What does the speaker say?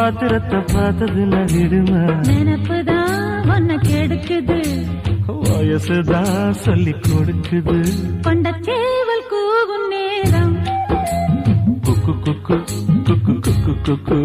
பாத்திரத்தை பார்த்தது நகிடுமா நினப்புதான் உன்னை கெடுக்குது வயசுதான் சொல்லி கொடுக்குது கொண்ட சேவல் கூவும் நேரம் குக்கு குக்கு குக்கு குக்கு குக்கு